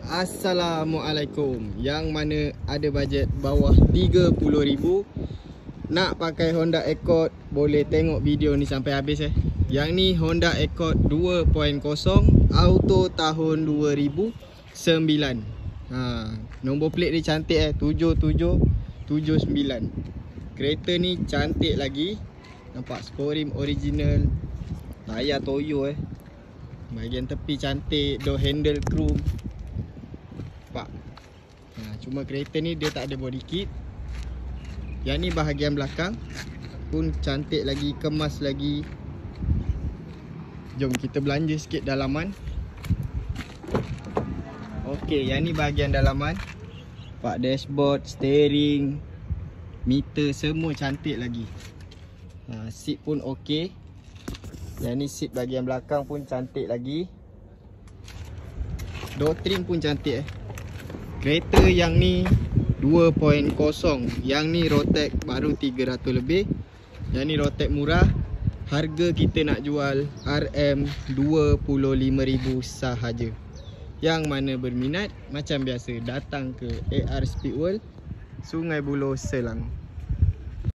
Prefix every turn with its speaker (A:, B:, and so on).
A: Assalamualaikum. Yang mana ada bajet bawah 30,000 nak pakai Honda Accord, boleh tengok video ni sampai habis Yang ni Honda Accord 2.0 auto tahun 2009. Nombor plate dia cantik 7779. Kereta ni cantik lagi. Nampak sport rim original. Tayar Toyo Bahagian tepi cantik, door handle chrome. Nampak. Cuma kereta ni dia tak ada body kit. Yang ni bahagian belakang pun cantik lagi, kemas lagi. Jom kita belanja sikit dalaman. Okey, yang ni bahagian dalaman. Nampak dashboard, steering, meter semua cantik lagi. Seat pun okey. Yang ni seat bahagian belakang pun cantik lagi. Door trim pun cantik Kereta yang ni 2.0. Yang ni Rotek baru 300 lebih. Yang ni Rotek murah. Harga kita nak jual RM25,000 sahaja. Yang mana berminat, macam biasa datang ke AR Speedworld, Sungai Buloh, Selang.